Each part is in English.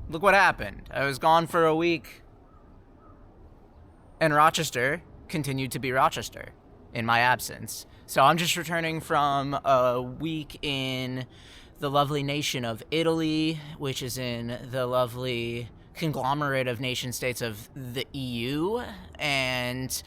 look what happened. I was gone for a week, and Rochester continued to be Rochester in my absence. So I'm just returning from a week in the lovely nation of Italy, which is in the lovely conglomerate of nation states of the EU, and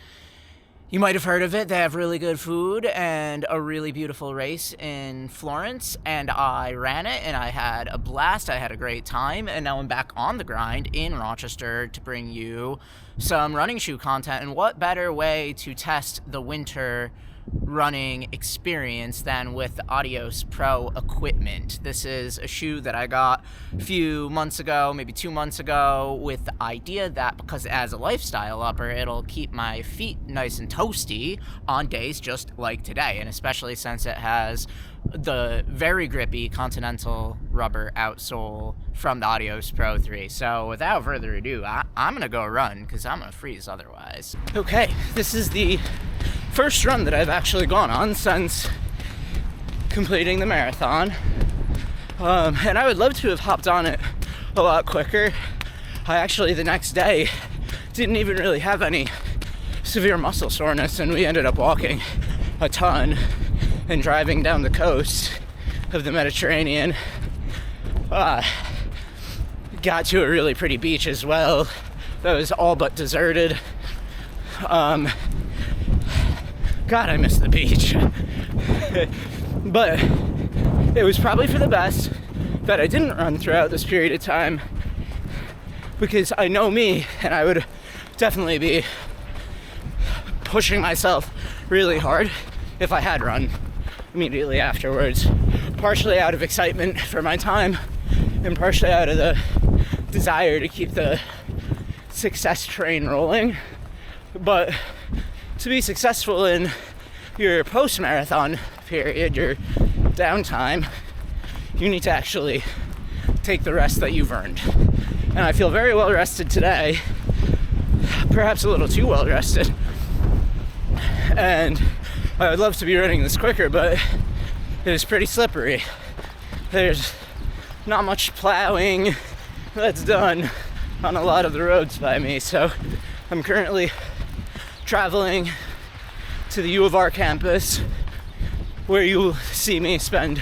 you might have heard of it. They have really good food and a really beautiful race in Florence, and I ran it, and I had a blast. I had a great time, and now I'm back on the grind in Rochester to bring you some running shoe content. And what better way to test the winter running experience than with the Adios Pro equipment. This is a shoe that I got a few months ago, maybe 2 months ago, with the idea that because it has a lifestyle upper, it'll keep my feet nice and toasty on days just like today, and especially since it has the very grippy Continental rubber outsole from the Adios Pro 3. So without further ado, I'm gonna go run because I'm gonna freeze otherwise. Okay, this is the first run that I've actually gone on since completing the marathon, and I would love to have hopped on it a lot quicker. I actually the next day didn't even really have any severe muscle soreness, and we ended up walking a ton and driving down the coast of the Mediterranean. Got to a really pretty beach as well that was all but deserted. God, I miss the beach. But it was probably for the best that I didn't run throughout this period of time, because I know me, and I would definitely be pushing myself really hard if I had run immediately afterwards, partially out of excitement for my time and partially out of the desire to keep the success train rolling. But to be successful in your post-marathon period, your downtime, you need to actually take the rest that you've earned. And I feel very well rested today, perhaps a little too well rested. And I would love to be running this quicker, but it is pretty slippery. There's not much plowing that's done on a lot of the roads by me, so I'm currently traveling to the U of R campus, where you'll see me spend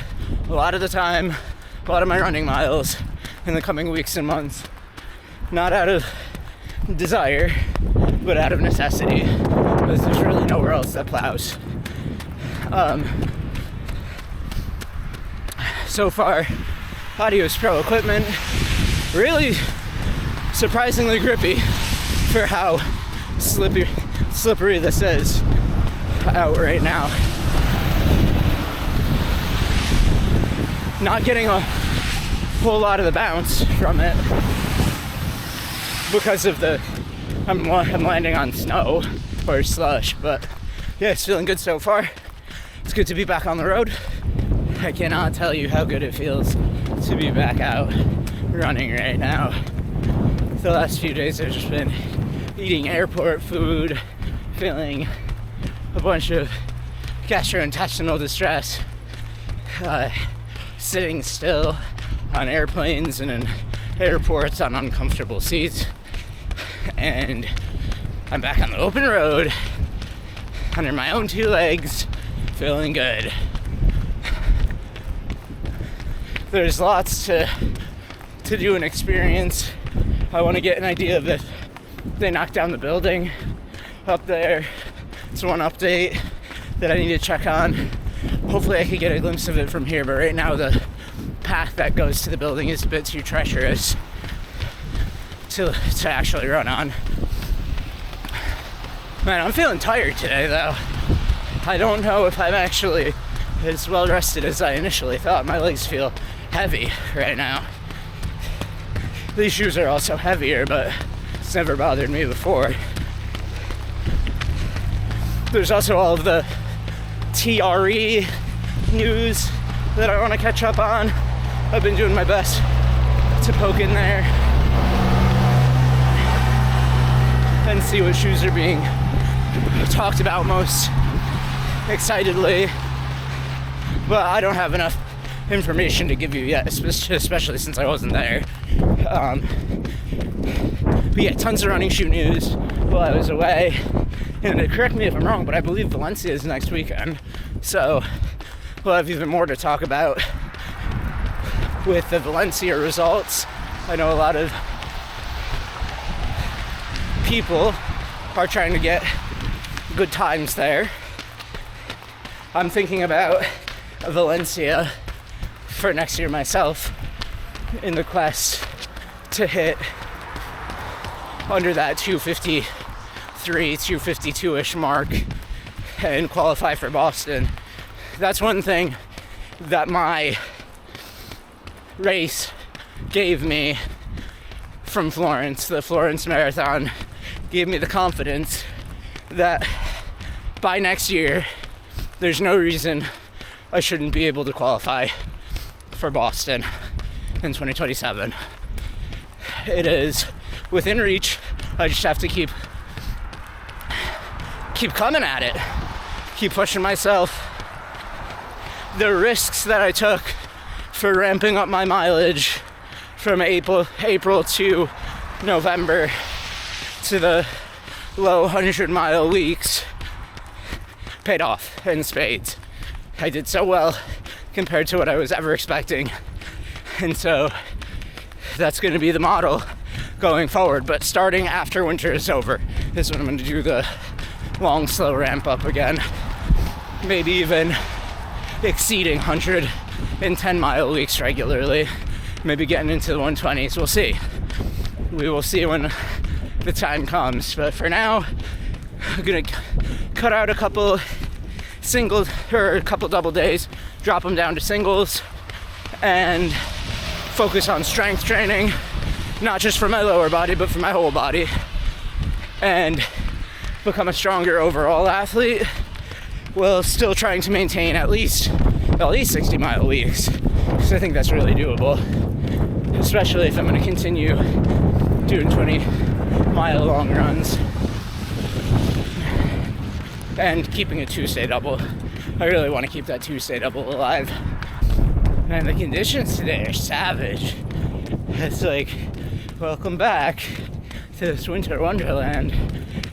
a lot of the time, a lot of my running miles in the coming weeks and months, not out of desire, but out of necessity, because there's really nowhere else that plows. So far, Adios Pro equipment, really surprisingly grippy for how slippery this is out right now. Not getting a whole lot of the bounce from it because of I'm landing on snow or slush, but yeah, it's feeling good so far. It's good to be back on the road. I cannot tell you how good it feels to be back out running right now. The last few days I've just been eating airport food, feeling a bunch of gastrointestinal distress, sitting still on airplanes and in airports on uncomfortable seats, and I'm back on the open road under my own two legs, feeling good. There's lots to do and experience. I want to get an idea of if they knocked down the building up there. It's one update that I need to check on. Hopefully I could get a glimpse of it from here, but right now the path that goes to the building is a bit too treacherous to actually run on. Man, I'm feeling tired today though. I don't know if I'm actually as well rested as I initially thought. My legs feel heavy right now. These shoes are also heavier, but it's never bothered me before. There's also all of the TRE news that I want to catch up on. I've been doing my best to poke in there and see what shoes are being talked about most excitedly. But I don't have enough information to give you yet, especially since I wasn't there. But yeah, tons of running shoe news while I was away. And correct me if I'm wrong, but I believe Valencia is next weekend. So we'll have even more to talk about with the Valencia results. I know a lot of people are trying to get good times there. I'm thinking about Valencia for next year myself in the quest to hit under that 253, 252-ish mark and qualify for Boston. That's one thing that my race gave me from Florence. The Florence Marathon gave me the confidence that by next year, there's no reason I shouldn't be able to qualify for Boston in 2027. It is within reach. I just have to keep coming at it, keep pushing myself. The risks that I took for ramping up my mileage from April to November to the low 100-mile weeks paid off in spades. I did so well compared to what I was ever expecting, and so that's going to be the model going forward. But starting after winter is over is when I'm going to do the long, slow ramp up again, maybe even exceeding 110-mile weeks regularly, maybe getting into the 120s. We'll see. We will see when the time comes. But for now, I'm gonna cut out a couple singles or a couple double days, drop them down to singles, and focus on strength training, not just for my lower body, but for my whole body, and become a stronger overall athlete while still trying to maintain at least 60-mile weeks, because I think that's really doable, especially if I'm going to continue doing 20-mile long runs and keeping a Tuesday double. I really want to keep that Tuesday double alive. And the conditions today are savage. It's like, welcome back to this winter wonderland.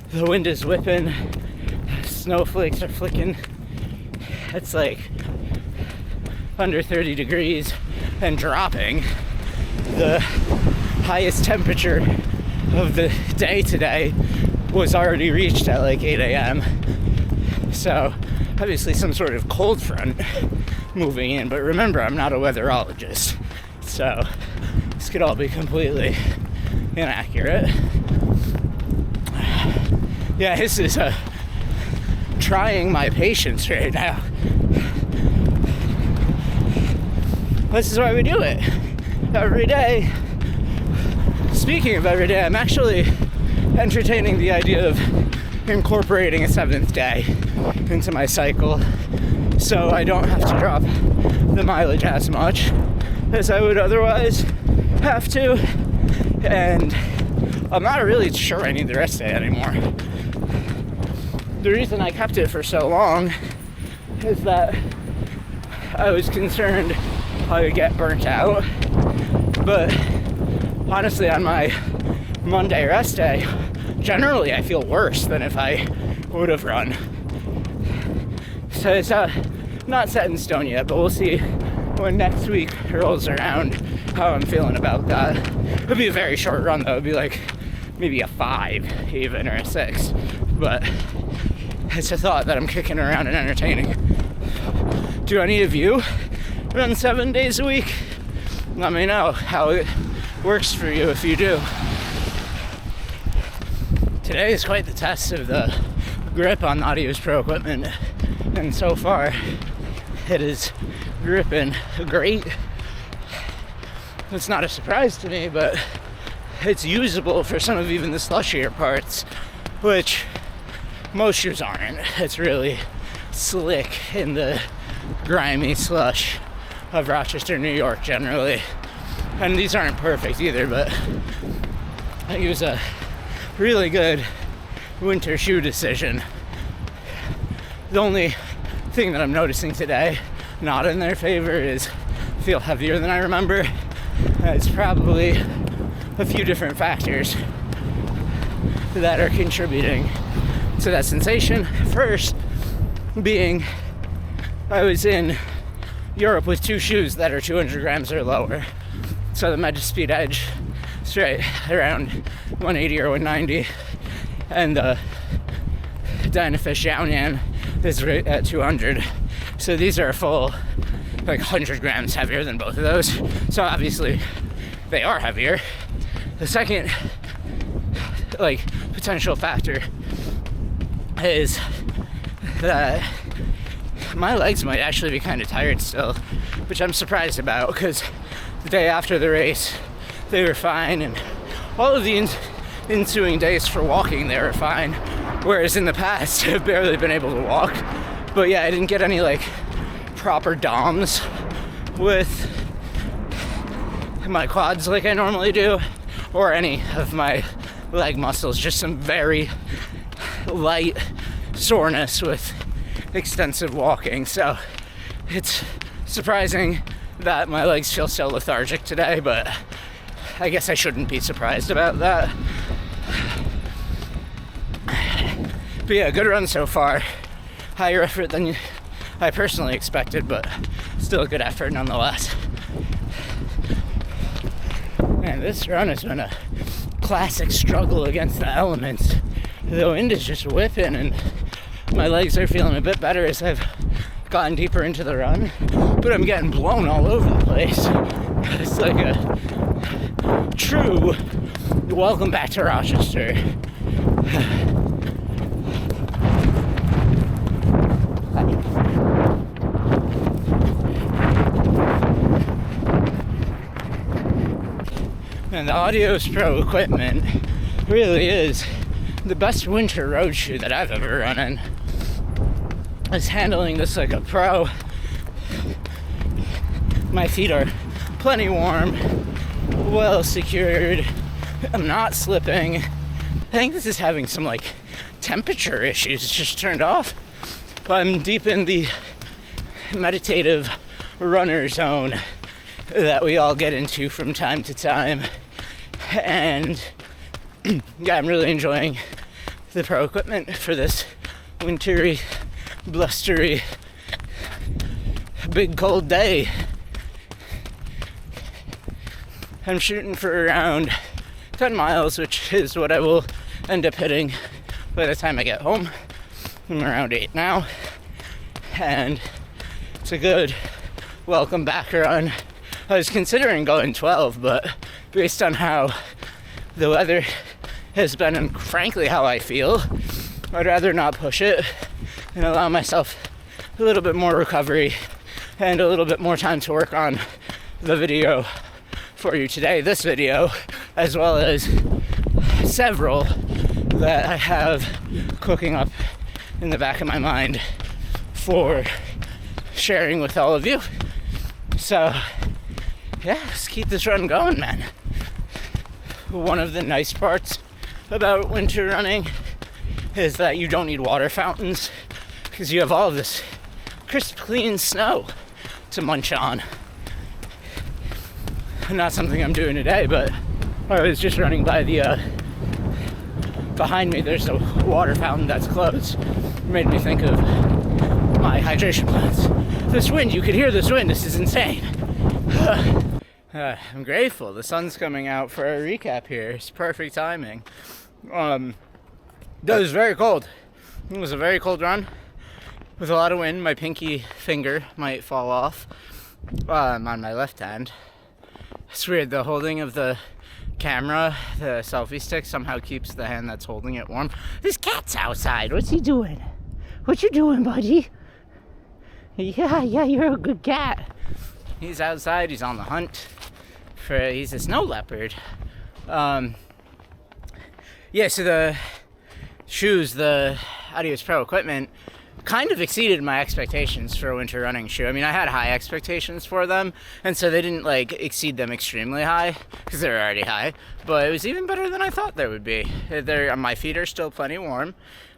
The wind is whipping, snowflakes are flicking. It's like under 30 degrees and dropping. The highest temperature of the day today was already reached at like 8 a.m. So obviously some sort of cold front moving in, but remember, I'm not a weatherologist, so this could all be completely inaccurate. Yeah, this is trying my patience right now. This is why we do it every day. Speaking of every day, I'm actually entertaining the idea of incorporating a 7th day into my cycle, so I don't have to drop the mileage as much as I would otherwise have to, and I'm not really sure I need the rest day anymore. The reason I kept it for so long is that I was concerned I would get burnt out, but honestly on my Monday rest day, generally I feel worse than if I would have run. So it's not set in stone yet, but we'll see when next week rolls around how I'm feeling about that. It'll be a very short run though. It'll be like maybe a 5 even, or a 6, but it's a thought that I'm kicking around and entertaining. Do any of you run 7 days a week? Let me know how it works for you if you do. Today is quite the test of the grip on Nadia's Pro equipment, and so far it is gripping great. It's not a surprise to me, but it's usable for some of even the slushier parts, which most shoes aren't. It's really slick in the grimy slush of Rochester, New York generally. And these aren't perfect either, but I think it was a really good winter shoe decision. The only thing that I'm noticing today not in their favor is feel heavier than I remember. It's probably a few different factors that are contributing to that sensation. First being, I was in Europe with 2 shoes that are 200 grams or lower. So the Metaspeed Edge is right around 180 or 190, and the Dynafish Yaoyan is right at 200. So these are a full, like 100 grams heavier than both of those. So obviously they are heavier. The second, like, potential factor is that my legs might actually be kind of tired still, which I'm surprised about, because the day after the race they were fine, and all of the ensuing days for walking they were fine, whereas in the past I've barely been able to walk. But yeah, I didn't get any like proper DOMs with my quads like I normally do, or any of my leg muscles, just some very light soreness with extensive walking. So it's surprising that my legs feel so lethargic today, but I guess I shouldn't be surprised about that. But yeah, good run so far. Higher effort than I personally expected, but still a good effort nonetheless. Man, this run has been a classic struggle against the elements. The wind is just whipping, and my legs are feeling a bit better as I've gotten deeper into the run, but I'm getting blown all over the place. It's like a true welcome back to Rochester. And the Adios Pro equipment really is the best winter road shoe that I've ever run in. It's handling this like a pro. My feet are plenty warm, well secured. I'm not slipping. I think this is having some like temperature issues. It's just turned off. But I'm deep in the meditative runner zone that we all get into from time to time. And yeah, I'm really enjoying the pro equipment for this wintry, blustery, big cold day. I'm shooting for around 10 miles, which is what I will end up hitting by the time I get home. I'm around 8 now, and it's a good welcome back run. I was considering going 12, but based on how the weather has been and frankly how I feel, I'd rather not push it and allow myself a little bit more recovery and a little bit more time to work on the video for you today, this video, as well as several that I have cooking up in the back of my mind for sharing with all of you. So yeah, let's keep this run going, man. One of the nice parts about winter running is that you don't need water fountains because you have all of this crisp, clean snow to munch on. Not something I'm doing today, but I was just running by the behind me there's a water fountain that's closed. It made me think of my hydration plans. This wind, you could hear this wind, this is insane. I'm grateful. The sun's coming out for a recap here. It's perfect timing. It was very cold. It was a very cold run with a lot of wind. My pinky finger might fall off on my left hand. It's weird. The holding of the camera, the selfie stick, somehow keeps the hand that's holding it warm. This cat's outside. What's he doing? What you doing, buddy? Yeah, you're a good cat. He's outside. He's on the hunt. He's a snow leopard. Yeah, so the shoes, the Adios Pro equipment, kind of exceeded my expectations for a winter running shoe. I mean, I had high expectations for them, and so they didn't like exceed them extremely high because they're already high, but it was even better than I thought they would be. My feet are still plenty warm.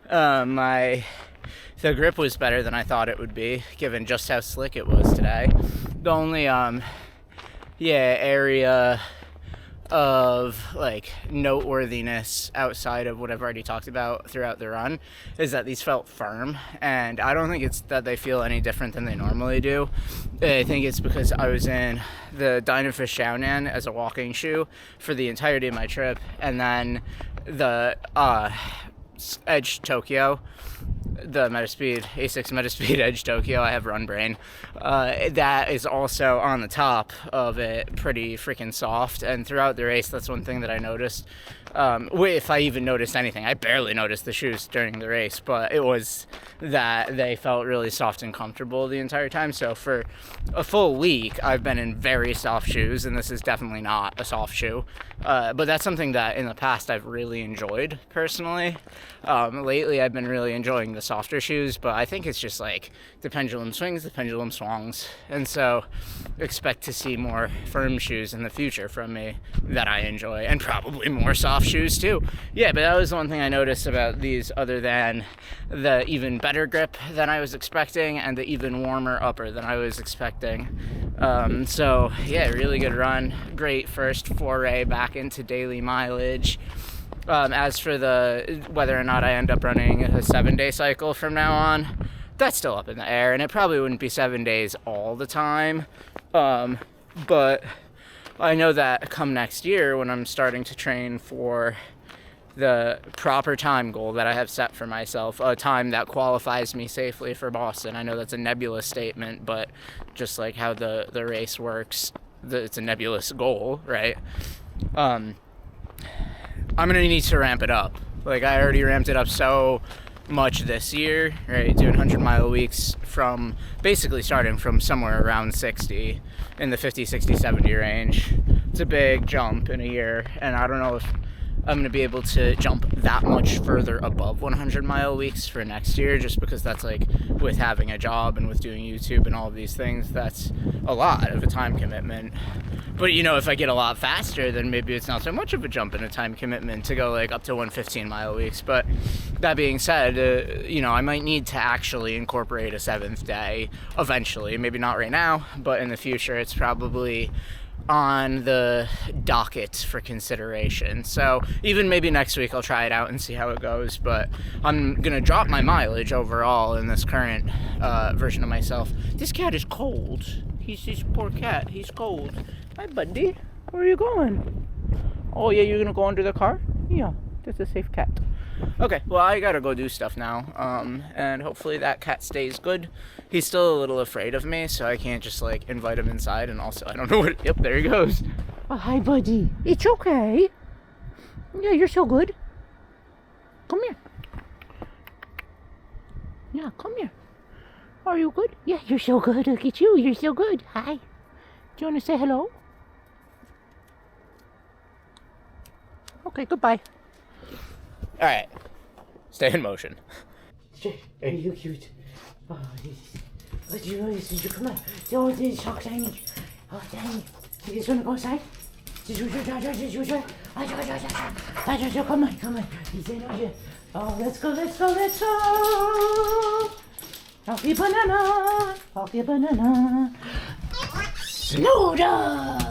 My the grip was better than I thought it would be, given just how slick it was today. The only area of like noteworthiness outside of what I've already talked about throughout the run is that these felt firm, and I don't think it's that they feel any different than they normally do. I think it's because I was in the Dynafish Xiaonan as a walking shoe for the entirety of my trip, and then the Edge Tokyo, the Metaspeed, A6 Metaspeed Edge Tokyo, I have Run Brain, that is also on the top of it pretty freaking soft. And throughout the race, that's one thing that I noticed. If I even noticed anything, I barely noticed the shoes during the race, but it was that they felt really soft and comfortable the entire time. So for a full week, I've been in very soft shoes, and this is definitely not a soft shoe. But that's something that in the past I've really enjoyed personally. Lately, I've been really enjoying the softer shoes, but I think it's just like the pendulum swings, the pendulum swings. And so expect to see more firm shoes in the future from me that I enjoy, and probably more soft shoes too. Yeah, but that was one thing I noticed about these, other than the even better grip than I was expecting and the even warmer upper than I was expecting. So yeah, really good run. Great first foray back into daily mileage. As for the whether or not I end up running a 7-day cycle from now on, that's still up in the air, and it probably wouldn't be 7 days all the time. But I know that come next year, when I'm starting to train for the proper time goal that I have set for myself, a time that qualifies me safely for Boston. I know that's a nebulous statement, but just like how the race works, it's a nebulous goal, right? I'm going to need to ramp it up. Like, I already ramped it up so much this year, right? Doing 100-mile weeks from basically starting from somewhere around 60 in the 50, 60, 70 range. It's a big jump in a year, and I don't know if I'm going to be able to jump that much further above 100-mile weeks for next year, just because that's like, with having a job and with doing YouTube and all of these things, that's a lot of a time commitment. But, you know, if I get a lot faster, then maybe it's not so much of a jump in a time commitment to go like up to 115-mile weeks. But that being said, you know, I might need to actually incorporate a 7th day eventually. Maybe not right now, but in the future, it's probably on the docket for consideration. So even maybe next week I'll try it out and see how it goes, but I'm gonna drop my mileage overall in this current version of myself. This cat is cold. He's this poor cat. He's cold. Hi, buddy. Where are you going? Oh yeah, you're gonna go under the car? Yeah, that's a safe cat. Okay, well, I gotta go do stuff now, and hopefully that cat stays good. He's still a little afraid of me, so I can't just, like, invite him inside, and also, I don't know what... Yep, there he goes. Oh, hi, buddy. It's okay. Yeah, you're so good. Come here. Yeah, come here. Are you good? Yeah, you're so good. Look at you. You're so good. Hi. Do you want to say hello? Okay, goodbye. Alright. Stay in motion. Are you cute? Oh, this is come on. Oh, this is so tiny. Oh, tiny. You just want to go outside? Come on. He's in over here. Oh, let's go. Off your banana. Snowdog.